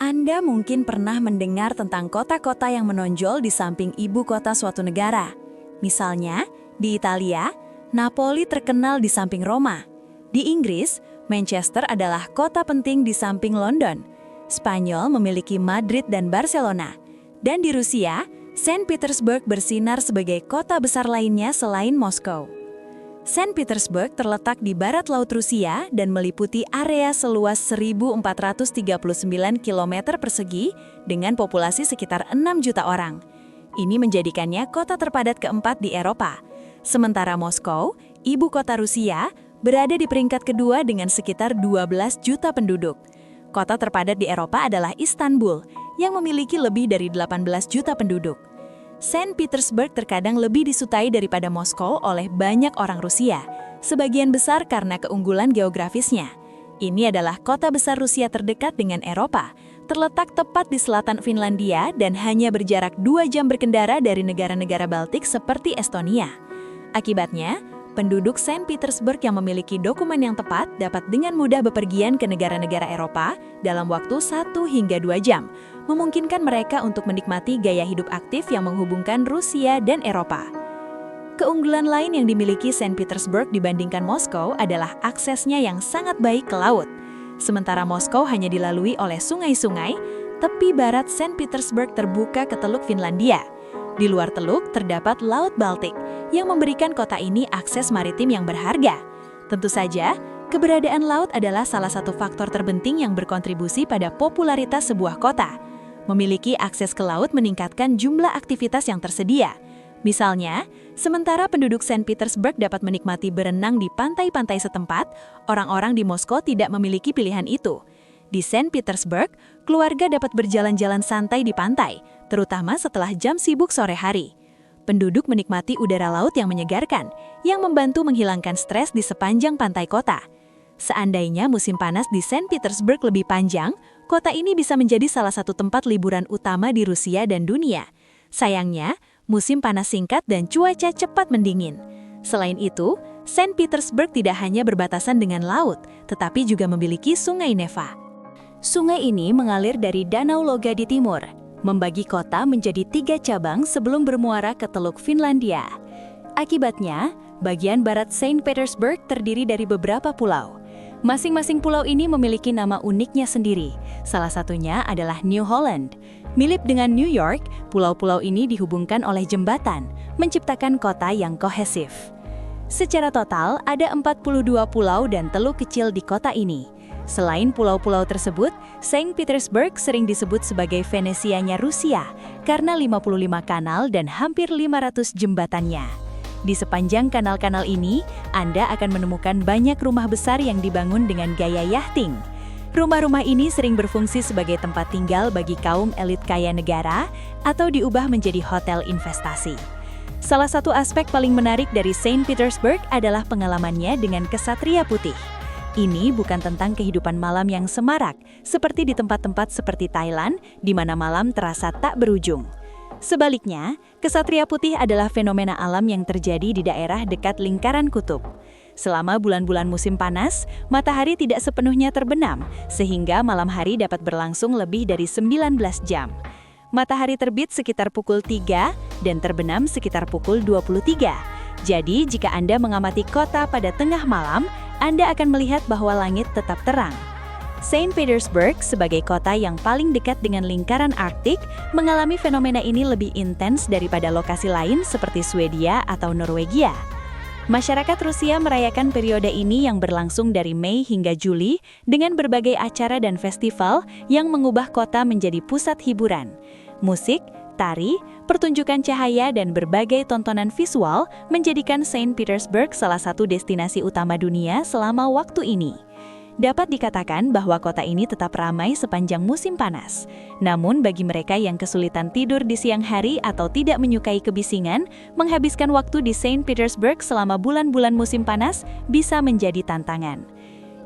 Anda mungkin pernah mendengar tentang kota-kota yang menonjol di samping ibu kota suatu negara. Misalnya, di Italia, Napoli terkenal di samping Roma. Di Inggris, Manchester adalah kota penting di samping London. Spanyol memiliki Madrid dan Barcelona. Dan di Rusia, Saint Petersburg bersinar sebagai kota besar lainnya selain Moskow. Saint Petersburg terletak di barat laut Rusia dan meliputi area seluas 1.439 km persegi dengan populasi sekitar 6 juta orang. Ini menjadikannya kota terpadat keempat di Eropa. Sementara Moskow, ibu kota Rusia, berada di peringkat kedua dengan sekitar 12 juta penduduk. Kota terpadat di Eropa adalah Istanbul, yang memiliki lebih dari 18 juta penduduk. Saint Petersburg terkadang lebih disukai daripada Moskow oleh banyak orang Rusia, sebagian besar karena keunggulan geografisnya. Ini adalah kota besar Rusia terdekat dengan Eropa, terletak tepat di selatan Finlandia dan hanya berjarak 2 jam berkendara dari negara-negara Baltik seperti Estonia. Akibatnya, penduduk Saint Petersburg yang memiliki dokumen yang tepat dapat dengan mudah bepergian ke negara-negara Eropa dalam waktu 1 hingga 2 jam, memungkinkan mereka untuk menikmati gaya hidup aktif yang menghubungkan Rusia dan Eropa. Keunggulan lain yang dimiliki Saint Petersburg dibandingkan Moskow adalah aksesnya yang sangat baik ke laut. Sementara Moskow hanya dilalui oleh sungai-sungai, tepi barat Saint Petersburg terbuka ke Teluk Finlandia. Di luar teluk terdapat Laut Baltik, yang memberikan kota ini akses maritim yang berharga. Tentu saja, keberadaan laut adalah salah satu faktor terpenting yang berkontribusi pada popularitas sebuah kota. Memiliki akses ke laut meningkatkan jumlah aktivitas yang tersedia. Misalnya, sementara penduduk Saint Petersburg dapat menikmati berenang di pantai-pantai setempat, orang-orang di Moskow tidak memiliki pilihan itu. Di Saint Petersburg, keluarga dapat berjalan-jalan santai di pantai, terutama setelah jam sibuk sore hari. Penduduk menikmati udara laut yang menyegarkan, yang membantu menghilangkan stres di sepanjang pantai kota. Seandainya musim panas di Saint Petersburg lebih panjang, kota ini bisa menjadi salah satu tempat liburan utama di Rusia dan dunia. Sayangnya, musim panas singkat dan cuaca cepat mendingin. Selain itu, Saint Petersburg tidak hanya berbatasan dengan laut, tetapi juga memiliki Sungai Neva. Sungai ini mengalir dari Danau Loga di timur, membagi kota menjadi 3 cabang sebelum bermuara ke Teluk Finlandia. Akibatnya, bagian barat Saint Petersburg terdiri dari beberapa pulau. Masing-masing pulau ini memiliki nama uniknya sendiri. Salah satunya adalah New Holland. Mirip dengan New York, pulau-pulau ini dihubungkan oleh jembatan, menciptakan kota yang kohesif. Secara total, ada 42 pulau dan teluk kecil di kota ini. Selain pulau-pulau tersebut, Saint Petersburg sering disebut sebagai Venesianya Rusia karena 55 kanal dan hampir 500 jembatannya. Di sepanjang kanal-kanal ini, Anda akan menemukan banyak rumah besar yang dibangun dengan gaya yachting. Rumah-rumah ini sering berfungsi sebagai tempat tinggal bagi kaum elit kaya negara atau diubah menjadi hotel investasi. Salah satu aspek paling menarik dari Saint Petersburg adalah pengalamannya dengan Ksatria Putih. Ini bukan tentang kehidupan malam yang semarak, seperti di tempat-tempat seperti Thailand, di mana malam terasa tak berujung. Sebaliknya, Ksatria Putih adalah fenomena alam yang terjadi di daerah dekat lingkaran kutub. Selama bulan-bulan musim panas, matahari tidak sepenuhnya terbenam, sehingga malam hari dapat berlangsung lebih dari 19 jam. Matahari terbit sekitar pukul 3 dan terbenam sekitar pukul 23. Jadi, jika Anda mengamati kota pada tengah malam, Anda akan melihat bahwa langit tetap terang. Saint Petersburg sebagai kota yang paling dekat dengan lingkaran Arktik mengalami fenomena ini lebih intens daripada lokasi lain seperti Swedia atau Norwegia. Masyarakat Rusia merayakan periode ini yang berlangsung dari Mei hingga Juli dengan berbagai acara dan festival yang mengubah kota menjadi pusat hiburan. Musik, tari, pertunjukan cahaya, dan berbagai tontonan visual menjadikan Saint Petersburg salah satu destinasi utama dunia selama waktu ini. Dapat dikatakan bahwa kota ini tetap ramai sepanjang musim panas. Namun bagi mereka yang kesulitan tidur di siang hari atau tidak menyukai kebisingan, menghabiskan waktu di Saint Petersburg selama bulan-bulan musim panas bisa menjadi tantangan.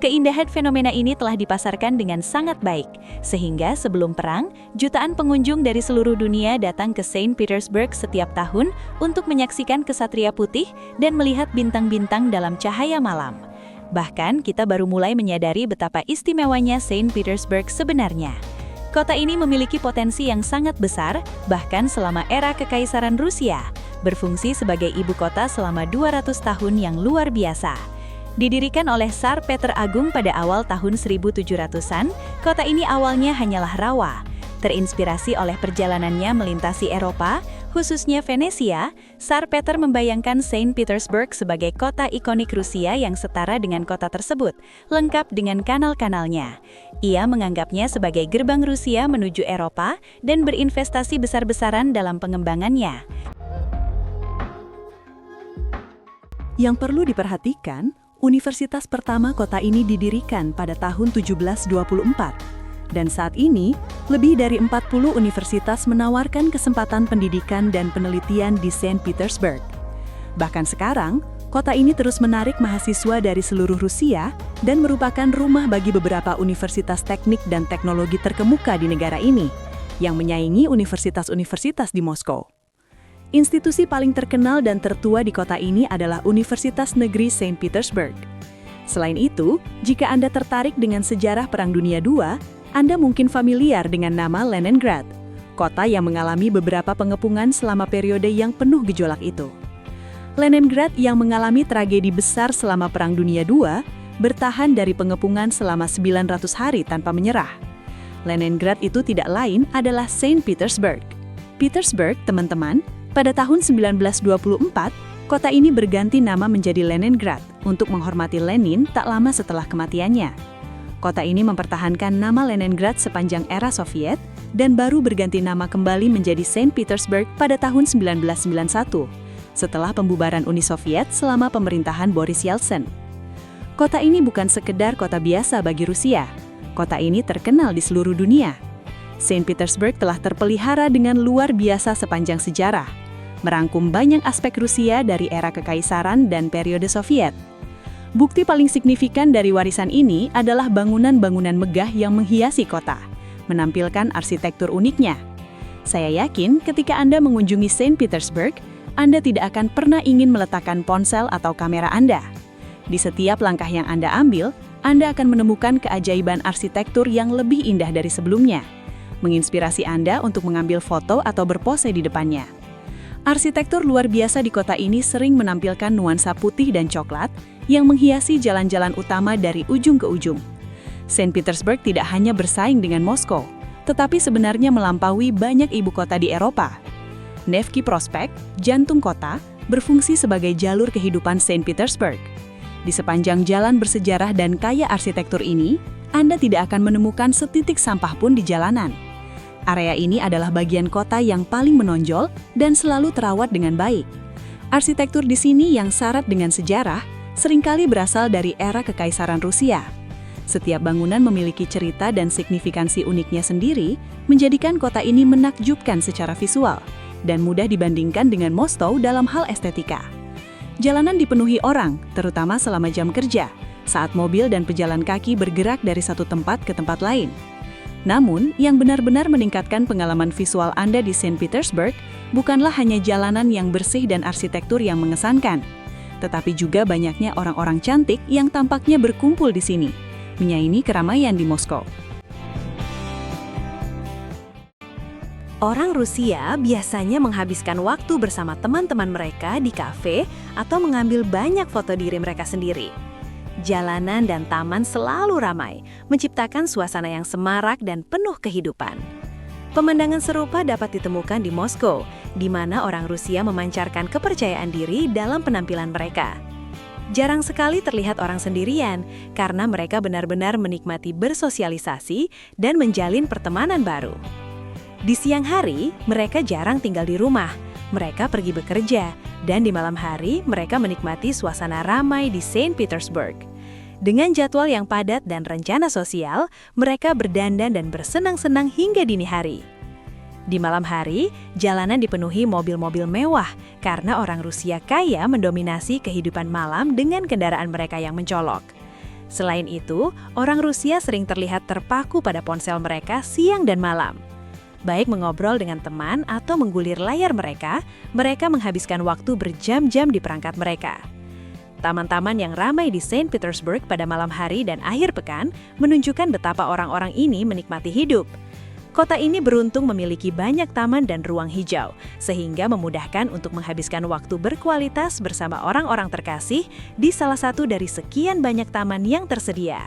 Keindahan fenomena ini telah dipasarkan dengan sangat baik, sehingga sebelum perang, jutaan pengunjung dari seluruh dunia datang ke Saint Petersburg setiap tahun untuk menyaksikan Ksatria Putih dan melihat bintang-bintang dalam cahaya malam. Bahkan kita baru mulai menyadari betapa istimewanya Saint Petersburg sebenarnya. Kota ini memiliki potensi yang sangat besar, bahkan selama era Kekaisaran Rusia, berfungsi sebagai ibu kota selama 200 tahun yang luar biasa. Didirikan oleh Tsar Peter Agung pada awal tahun 1700-an, kota ini awalnya hanyalah rawa. Terinspirasi oleh perjalanannya melintasi Eropa, khususnya Venesia, Tsar Peter membayangkan Saint Petersburg sebagai kota ikonik Rusia yang setara dengan kota tersebut, lengkap dengan kanal-kanalnya. Ia menganggapnya sebagai gerbang Rusia menuju Eropa dan berinvestasi besar-besaran dalam pengembangannya. Yang perlu diperhatikan, universitas pertama kota ini didirikan pada tahun 1724. Dan saat ini, lebih dari 40 universitas menawarkan kesempatan pendidikan dan penelitian di Saint Petersburg. Bahkan sekarang, kota ini terus menarik mahasiswa dari seluruh Rusia dan merupakan rumah bagi beberapa universitas teknik dan teknologi terkemuka di negara ini, yang menyaingi universitas-universitas di Moskow. Institusi paling terkenal dan tertua di kota ini adalah Universitas Negeri Saint Petersburg. Selain itu, jika Anda tertarik dengan sejarah Perang Dunia II, Anda mungkin familiar dengan nama Leningrad, kota yang mengalami beberapa pengepungan selama periode yang penuh gejolak itu. Leningrad yang mengalami tragedi besar selama Perang Dunia II, bertahan dari pengepungan selama 900 hari tanpa menyerah. Leningrad itu tidak lain adalah Saint Petersburg. Petersburg, teman-teman, pada tahun 1924, kota ini berganti nama menjadi Leningrad untuk menghormati Lenin tak lama setelah kematiannya. Kota ini mempertahankan nama Leningrad sepanjang era Soviet dan baru berganti nama kembali menjadi Saint Petersburg pada tahun 1991, setelah pembubaran Uni Soviet selama pemerintahan Boris Yeltsin. Kota ini bukan sekedar kota biasa bagi Rusia. Kota ini terkenal di seluruh dunia. Saint Petersburg telah terpelihara dengan luar biasa sepanjang sejarah, merangkum banyak aspek Rusia dari era Kekaisaran dan periode Soviet. Bukti paling signifikan dari warisan ini adalah bangunan-bangunan megah yang menghiasi kota, menampilkan arsitektur uniknya. Saya yakin ketika Anda mengunjungi Saint Petersburg, Anda tidak akan pernah ingin meletakkan ponsel atau kamera Anda. Di setiap langkah yang Anda ambil, Anda akan menemukan keajaiban arsitektur yang lebih indah dari sebelumnya, menginspirasi Anda untuk mengambil foto atau berpose di depannya. Arsitektur luar biasa di kota ini sering menampilkan nuansa putih dan coklat yang menghiasi jalan-jalan utama dari ujung ke ujung. Saint Petersburg tidak hanya bersaing dengan Moskow, tetapi sebenarnya melampaui banyak ibu kota di Eropa. Nevsky Prospekt, jantung kota, berfungsi sebagai jalur kehidupan Saint Petersburg. Di sepanjang jalan bersejarah dan kaya arsitektur ini, Anda tidak akan menemukan setitik sampah pun di jalanan. Area ini adalah bagian kota yang paling menonjol dan selalu terawat dengan baik. Arsitektur di sini yang syarat dengan sejarah seringkali berasal dari era Kekaisaran Rusia. Setiap bangunan memiliki cerita dan signifikansi uniknya sendiri, menjadikan kota ini menakjubkan secara visual dan mudah dibandingkan dengan Moskow dalam hal estetika. Jalanan dipenuhi orang, terutama selama jam kerja, saat mobil dan pejalan kaki bergerak dari satu tempat ke tempat lain. Namun, yang benar-benar meningkatkan pengalaman visual Anda di Saint Petersburg bukanlah hanya jalanan yang bersih dan arsitektur yang mengesankan, tetapi juga banyaknya orang-orang cantik yang tampaknya berkumpul di sini, menyaingi keramaian di Moskow. Orang Rusia biasanya menghabiskan waktu bersama teman-teman mereka di kafe atau mengambil banyak foto diri mereka sendiri. Jalanan dan taman selalu ramai, menciptakan suasana yang semarak dan penuh kehidupan. Pemandangan serupa dapat ditemukan di Moskow, di mana orang Rusia memancarkan kepercayaan diri dalam penampilan mereka. Jarang sekali terlihat orang sendirian, karena mereka benar-benar menikmati bersosialisasi dan menjalin pertemanan baru. Di siang hari, mereka jarang tinggal di rumah. Mereka pergi bekerja, dan di malam hari mereka menikmati suasana ramai di Saint Petersburg. Dengan jadwal yang padat dan rencana sosial, mereka berdandan dan bersenang-senang hingga dini hari. Di malam hari, jalanan dipenuhi mobil-mobil mewah karena orang Rusia kaya mendominasi kehidupan malam dengan kendaraan mereka yang mencolok. Selain itu, orang Rusia sering terlihat terpaku pada ponsel mereka siang dan malam. Baik mengobrol dengan teman atau menggulir layar mereka, mereka menghabiskan waktu berjam-jam di perangkat mereka. Taman-taman yang ramai di Saint Petersburg pada malam hari dan akhir pekan menunjukkan betapa orang-orang ini menikmati hidup. Kota ini beruntung memiliki banyak taman dan ruang hijau, sehingga memudahkan untuk menghabiskan waktu berkualitas bersama orang-orang terkasih di salah satu dari sekian banyak taman yang tersedia.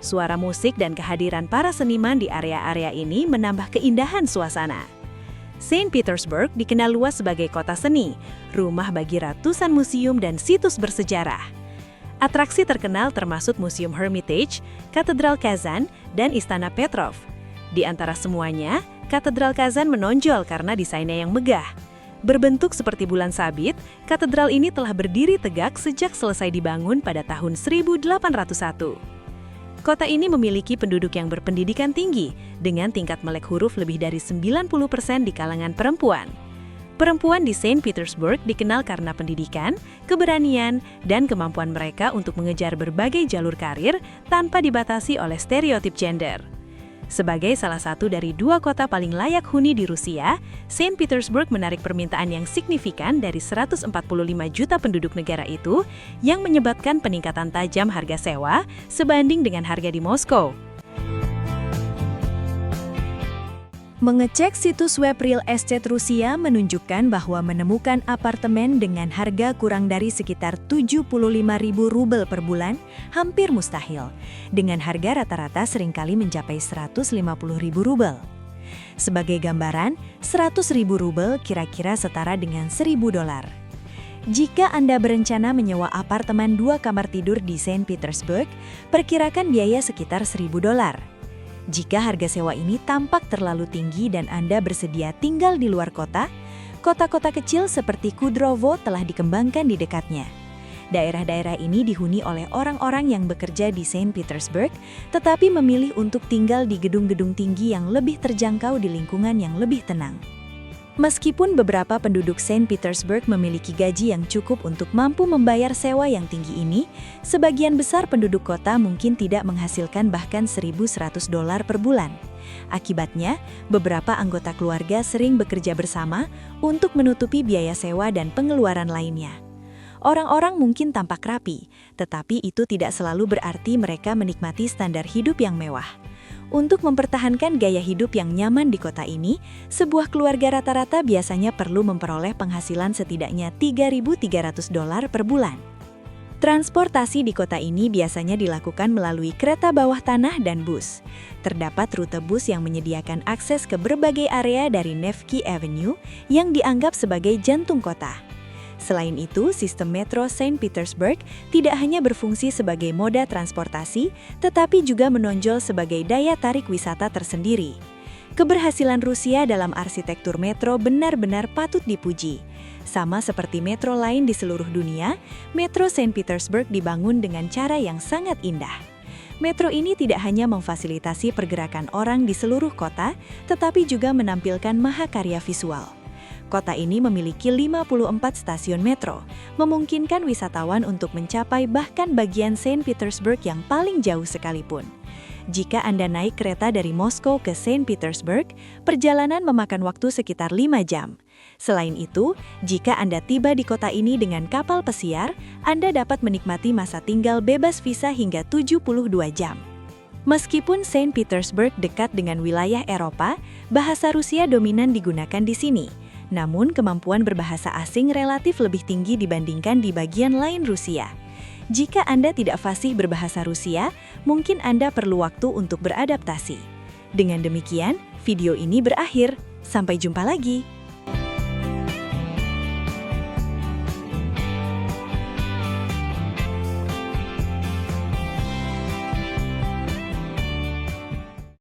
Suara musik dan kehadiran para seniman di area-area ini menambah keindahan suasana. Saint Petersburg dikenal luas sebagai kota seni, rumah bagi ratusan museum dan situs bersejarah. Atraksi terkenal termasuk Museum Hermitage, Katedral Kazan, dan Istana Petrov. Di antara semuanya, Katedral Kazan menonjol karena desainnya yang megah. Berbentuk seperti bulan sabit, katedral ini telah berdiri tegak sejak selesai dibangun pada tahun 1801. Kota ini memiliki penduduk yang berpendidikan tinggi, dengan tingkat melek huruf lebih dari 90% di kalangan perempuan. Perempuan di Saint Petersburg dikenal karena pendidikan, keberanian, dan kemampuan mereka untuk mengejar berbagai jalur karir tanpa dibatasi oleh stereotip gender. Sebagai salah satu dari 2 kota paling layak huni di Rusia, Saint Petersburg menarik permintaan yang signifikan dari 145 juta penduduk negara itu, yang menyebabkan peningkatan tajam harga sewa sebanding dengan harga di Moskow. Mengecek situs web real estate Rusia menunjukkan bahwa menemukan apartemen dengan harga kurang dari sekitar 75.000 rubel per bulan hampir mustahil, dengan harga rata-rata seringkali mencapai 150.000 rubel. Sebagai gambaran, 100.000 rubel kira-kira setara dengan $1.000. Jika Anda berencana menyewa apartemen 2 kamar tidur di Saint Petersburg, perkirakan biaya sekitar $1.000. Jika harga sewa ini tampak terlalu tinggi dan Anda bersedia tinggal di luar kota, kota-kota kecil seperti Kudrovo telah dikembangkan di dekatnya. Daerah-daerah ini dihuni oleh orang-orang yang bekerja di Saint Petersburg, tetapi memilih untuk tinggal di gedung-gedung tinggi yang lebih terjangkau di lingkungan yang lebih tenang. Meskipun beberapa penduduk Saint Petersburg memiliki gaji yang cukup untuk mampu membayar sewa yang tinggi ini, sebagian besar penduduk kota mungkin tidak menghasilkan bahkan $1.100 per bulan. Akibatnya, beberapa anggota keluarga sering bekerja bersama untuk menutupi biaya sewa dan pengeluaran lainnya. Orang-orang mungkin tampak rapi, tetapi itu tidak selalu berarti mereka menikmati standar hidup yang mewah. Untuk mempertahankan gaya hidup yang nyaman di kota ini, sebuah keluarga rata-rata biasanya perlu memperoleh penghasilan setidaknya $3.300 per bulan. Transportasi di kota ini biasanya dilakukan melalui kereta bawah tanah dan bus. Terdapat rute bus yang menyediakan akses ke berbagai area dari Nevsky Avenue yang dianggap sebagai jantung kota. Selain itu, sistem metro Saint Petersburg tidak hanya berfungsi sebagai moda transportasi, tetapi juga menonjol sebagai daya tarik wisata tersendiri. Keberhasilan Rusia dalam arsitektur metro benar-benar patut dipuji. Sama seperti metro lain di seluruh dunia, metro Saint Petersburg dibangun dengan cara yang sangat indah. Metro ini tidak hanya memfasilitasi pergerakan orang di seluruh kota, tetapi juga menampilkan mahakarya visual. Kota ini memiliki 54 stasiun metro, memungkinkan wisatawan untuk mencapai bahkan bagian Saint Petersburg yang paling jauh sekalipun. Jika Anda naik kereta dari Moskow ke Saint Petersburg, perjalanan memakan waktu sekitar 5 jam. Selain itu, jika Anda tiba di kota ini dengan kapal pesiar, Anda dapat menikmati masa tinggal bebas visa hingga 72 jam. Meskipun Saint Petersburg dekat dengan wilayah Eropa, bahasa Rusia dominan digunakan di sini. Namun, kemampuan berbahasa asing relatif lebih tinggi dibandingkan di bagian lain Rusia. Jika Anda tidak fasih berbahasa Rusia, mungkin Anda perlu waktu untuk beradaptasi. Dengan demikian, video ini berakhir. Sampai jumpa lagi!